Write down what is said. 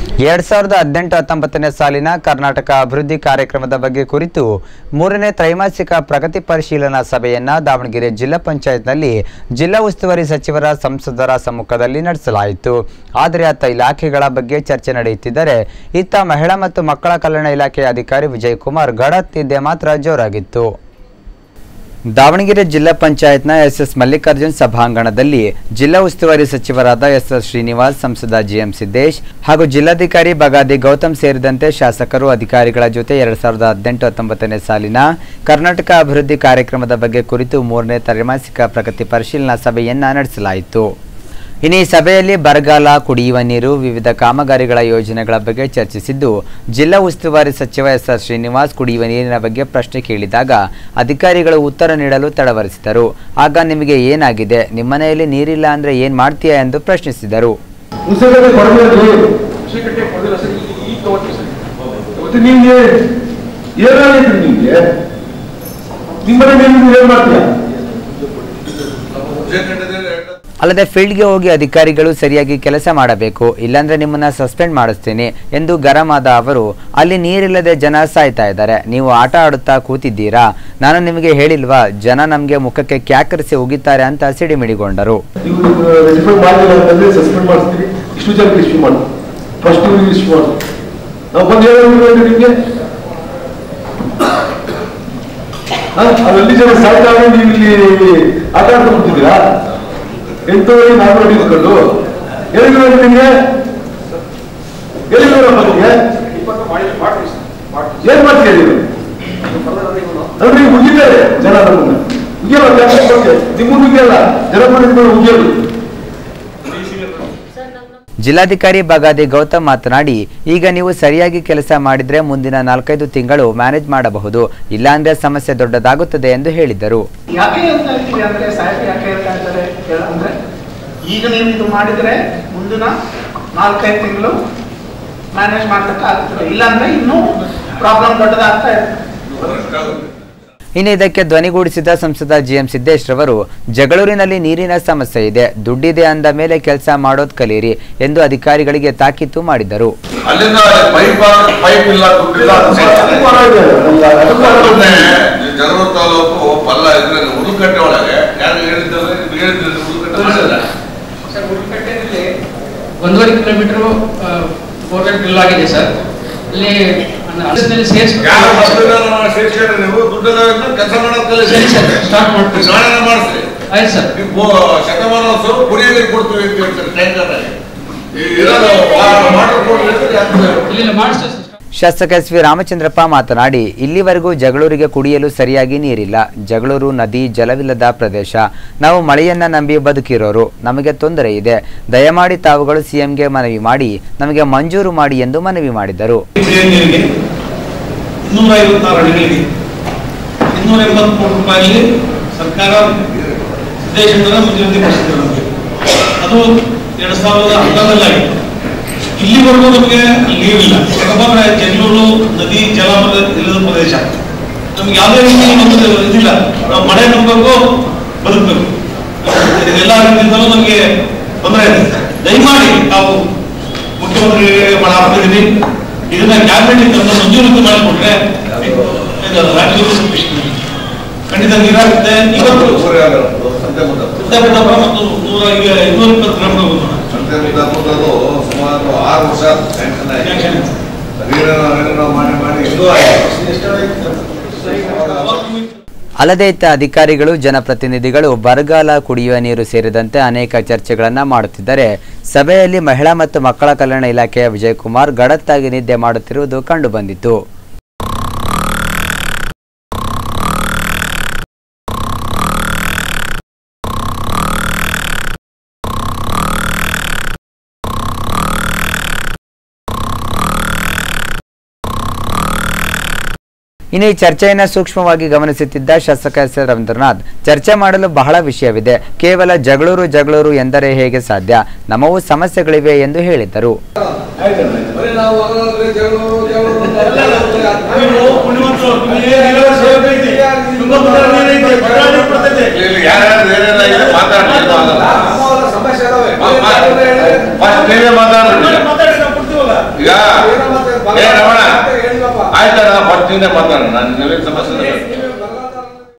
2018-19 ಸಾಲಿನ ಕರ್ನಾಟಕ ಅಭಿವೃದ್ಧಿ ಕಾರ್ಯಕ್ರಮದ ಬಗ್ಗೆ ಕುರಿತು 3ನೇ ತ್ರೈಮಾಸಿಕ ಪ್ರಗತಿ ಪರಿಶೀಲನಾ ಸಭೆಯನ್ನು ದಾವಣಗೆರೆ ಜಿಲ್ಲಾ ಪಂಚಾಯತ್ನಲ್ಲಿ ಜಿಲ್ಲಾ ಉಸ್ತುವಾರಿ ಸಚಿವರ ಸಂಸದರ ಸಮ್ಮುಖದಲ್ಲಿ ನಡೆಸಲಾಯಿತು. ಆದರೆ ಅತ್ತ ಇಲಾಖೆಗಳ ಬಗ್ಗೆ ಚರ್ಚೆ ನಡೆಯುತ್ತಿದ್ದರೆ ಇತ್ತ ಮಹಿಳಾ ಮತ್ತು ಮಕ್ಕಳ ಕಲ್ಯಾಣ ಇಲಾಖೆಯ ಅಧಿಕಾರಿ ವಿಜಯಕುಮಾರ್ ಗಡತ್ ನಿದ್ದೆ ಮಾತ್ರ ಜೋರಾಗಿತ್ತು. ದಾವಣಗೆರೆ ಜಿಲ್ಲಾ ಪಂಚಾಯತ್ನ ಎಸ್ ಮಲ್ಲಿಕಾರ್ಜುನ್ ಸಭಾಂಗಣದಲ್ಲಿ ಜಿಲ್ಲಾ ಉಸ್ತುವಾರಿ ಸಚಿವರಾದ ಎಸ್ ಶ್ರೀನಿವಾಸ್, ಸಂಸದ ಜಿಎಂ ಸಿದ್ದೇಶ್ ಹಾಗೂ ಜಿಲ್ಲಾಧಿಕಾರಿ ಬಗಾದಿ ಗೌತಮ್ ಸೇರಿದಂತೆ ಶಾಸಕರು ಅಧಿಕಾರಿಗಳ ಜೊತೆ 2018-19 ಸಾಲಿನ ಕರ್ನಾಟಕ ಅಭಿವೃದ್ಧಿ ಕಾರ್ಯಕ್ರಮದ ಬಗ್ಗೆ ಕುರಿತು 3ನೇ ತ್ರೈಮಾಸಿಕ ಪ್ರಗತಿ ಪರಿಶೀಲನಾ ಸಭೆಯನ್ನು ನಡೆಸಲಾಯಿತು. ಇನ್ನು ಈ ಸಭೆಯಲ್ಲಿ ಬರಗಾಲ, ಕುಡಿಯುವ ನೀರು, ವಿವಿಧ ಕಾಮಗಾರಿಗಳ ಯೋಜನೆಗಳ ಬಗ್ಗೆ ಚರ್ಚಿಸಿದ್ದು, ಜಿಲ್ಲಾ ಉಸ್ತುವಾರಿ ಸಚಿವ ಎಸ್ ಶ್ರೀನಿವಾಸ್ ಕುಡಿಯುವ ನೀರಿನ ಬಗ್ಗೆ ಪ್ರಶ್ನೆ ಕೇಳಿದಾಗ ಅಧಿಕಾರಿಗಳು ಉತ್ತರ ನೀಡಲು ತಡವರಿಸಿದರು. ಆಗ ನಿಮಗೆ ಏನಾಗಿದೆ, ನಿಮ್ಮನೆಯಲ್ಲಿ ನೀರಿಲ್ಲ ಅಂದ್ರೆ ಏನ್ ಮಾಡ್ತೀಯಾ ಎಂದು ಪ್ರಶ್ನಿಸಿದರು. ಅಲ್ಲದೆ ಫೀಲ್ಡ್ಗೆ ಹೋಗಿ ಅಧಿಕಾರಿಗಳು ಸರಿಯಾಗಿ ಕೆಲಸ ಮಾಡಬೇಕು, ಇಲ್ಲಾಂದ್ರೆ ನಿಮ್ಮನ್ನ ಸಸ್ಪೆಂಡ್ ಮಾಡಿಸ್ತೀನಿ ಎಂದು ಗರಂ ಆದ ಅವರು, ಅಲ್ಲಿ ನೀರಿಲ್ಲದೆ ಜನ ಸಾಯ್ತಾ ಇದ್ದಾರೆ, ನೀವು ಆಟ ಆಡುತ್ತಾ ಕೂತಿದ್ದೀರಾ, ನಾನು ನಿಮಗೆ ಹೇಳಿಲ್ವಾ, ಜನ ನಮಗೆ ಮುಖಕ್ಕೆ ಕ್ಯಾಕರಿಸಿ ಹೋಗಿದ್ದಾರೆ ಅಂತ ಸಿಡಿಮಿಡಿಗೊಂಡರು. ಎಂತವರಿಗೆ ನಾವು ನೋಡಿಕೊಂಡು ಎಲ್ಲಿಗೆ ನಿಮಗೆ ಏನ್ ಮಾಡ್ತೀಯ ನೀವು ಅಂದ್ರೆ ಮುಗಿತಾರೆ ಜನ ನಮ್ಮನ್ನ ಮುಗಿಯಲ್ಲ, ನಿಮ್ಮ ಮುಗಿಯಲ್ಲ, ಜನ ಮುಗಿಯಲು. ಜಿಲ್ಲಾಧಿಕಾರಿ ಬಗಾದಿ ಗೌತಮ್ ಮಾತನಾಡಿ, ಈಗ ನೀವು ಸರಿಯಾಗಿ ಕೆಲಸ ಮಾಡಿದ್ರೆ ಮುಂದಿನ 4-5 ತಿಂಗಳು ಮ್ಯಾನೇಜ್ ಮಾಡಬಹುದು, ಇಲ್ಲಾಂದ್ರೆ ಸಮಸ್ಯೆ ದೊಡ್ಡದಾಗುತ್ತದೆ ಎಂದು ಹೇಳಿದರು. ಈಗ ನೀವು ಇದು ಮಾಡಿದ್ರೆ ಮುಂದಿನ 4-5 ತಿಂಗಳು ಮ್ಯಾನೇಜ್ ಮಾಡಲಿಕ್ಕೆ ಆಗ್ತದೆ, ಇಲ್ಲಾಂದ್ರೆ ಇನ್ನೂ ಪ್ರಾಬ್ಲಮ್ ದೊಡ್ಡದಾಗ್ತಾ ಇದೆ. ಇನ್ನು ಇದಕ್ಕೆ ಧ್ವನಿಗೂಡಿಸಿದ ಸಂಸದ ಜಿಎಂ ಸಿದ್ದೇಶ್ ರವರು, ಜಗಳೂರಿನಲ್ಲಿ ನೀರಿನ ಸಮಸ್ಯೆ ಇದೆ, ದುಡ್ಡಿದೆ ಅಂದ ಮೇಲೆ ಕೆಲಸ ಮಾಡೋದು ಕಲೀರಿ ಎಂದು ಅಧಿಕಾರಿಗಳಿಗೆ ತಾಕೀತು ಮಾಡಿದರು. ಒಂದೂವರೆ ಕಿಲೋಮೀಟರ್ ಬೋರ್ವೆಲ್ ಡ್ರಿಲ್ ಆಗಿದೆ ಸರ್. ಇಲ್ಲಿ ಶಾಸಕ ಎಸ್ ವಿ ರಾಮಚಂದ್ರಪ್ಪ ಮಾತನಾಡಿ, ಇಲ್ಲಿವರೆಗೂ ಜಗಳೂರಿಗೆ ಕುಡಿಯಲು ಸರಿಯಾಗಿ ನೀರಿಲ್ಲ. ಜಗಳೂರು ನದಿ ಜಲವಿಲ್ಲದ ಪ್ರದೇಶ, ನಾವು ಮಳೆಯನ್ನ ನಂಬಿ ಬದುಕಿರೋರು, ನಮಗೆ ತೊಂದರೆ ಇದೆ, ದಯಮಾಡಿ ತಾವುಗಳು ಸಿಎಂಗೆ ಮನವಿ ಮಾಡಿ ನಮಗೆ ಮಂಜೂರು ಮಾಡಿ ಎಂದು ಮನವಿ ಮಾಡಿದರು. 256 ಅಡಿಗಳಿಗೆ 280 ಕೋಟಿ ರೂಪಾಯಿ ಸರ್ಕಾರ ಸಿದ್ದೇಶ್ವರ ಮಂಜೂರಿ ಮಾಡಿಸಿದೆ ನಮಗೆ. ಅದು 2011 ಇಲ್ಲಿವರೆಗೂ ನಮಗೆ ನೀರಿಲ್ಲ. ಯಾಕಂದ್ರೆ ಜಗಳೂರು ನದಿ ಜಲ ಇಲ್ಲದ ಪ್ರದೇಶ, ನಮ್ಗೆ ಯಾವುದೇ ರೀತಿ ಒಂದು ಇದಿಲ್ಲ. ನಾವು ಮಳೆ ನಂಬಬೇಕು, ಬದುಕಬೇಕು, ಎಲ್ಲ ರೀತಿಯಿಂದಲೂ ನಮಗೆ ತೊಂದರೆ ಇದೆ. ದಯಮಾಡಿ ನಾವು ಮುಖ್ಯಮಂತ್ರಿಗಳಿಗೆ ಹಾಕ್ತಿದ್ದೀವಿ, ಇದನ್ನ ಕ್ಯಾಬಿನೆಟ್ ತಂದು ಮಂಜೂರು ಮಾಡಿಕೊಟ್ರೆ ಖಂಡಿತ ನೀರಾಗುತ್ತೆ. ಇವತ್ತು ಮತ್ತು 220 ಗ್ರಾಮಗಳು ಸುಮಾರು 6 ವರ್ಷ ಅಲ್ಲದೆ ಇತ್ತ ಅಧಿಕಾರಿಗಳು, ಜನಪ್ರತಿನಿಧಿಗಳು ಬರಗಾಲ, ಕುಡಿಯುವ ನೀರು ಸೇರಿದಂತೆ ಅನೇಕ ಚರ್ಚೆಗಳನ್ನು ಮಾಡುತ್ತಿದ್ದರೆ ಸಭೆಯಲ್ಲಿ ಮಹಿಳಾ ಮತ್ತು ಮಕ್ಕಳ ಕಲ್ಯಾಣ ಇಲಾಖೆಯ ವಿಜಯಕುಮಾರ್ ಗಡತ್ತಾಗಿ ನಿದ್ದೆ ಮಾಡುತ್ತಿರುವುದು ಕಂಡುಬಂದಿತು. ಇನ್ನು ಈ ಚರ್ಚೆಯನ್ನು ಸೂಕ್ಷ್ಮವಾಗಿ ಗಮನಿಸುತ್ತಿದ್ದ ಶಾಸಕ ಎಸ್ ರವೀಂದ್ರನಾಥ್, ಚರ್ಚೆ ಮಾಡಲು ಬಹಳ ವಿಷಯವಿದೆ, ಕೇವಲ ಜಗಳೂರು ಎಂದರೆ ಹೇಗೆ ಸಾಧ್ಯ, ನಮ್ಮವು ಸಮಸ್ಯೆಗಳಿವೆ ಎಂದು ಹೇಳಿದರು. ಈಗ ರಮಣ ಆಯ್ತಾ, ಫಸ್ಟ್ ಮಾತಾಡೋಣ. ನಾನು ಸಮಸ್ಯೆ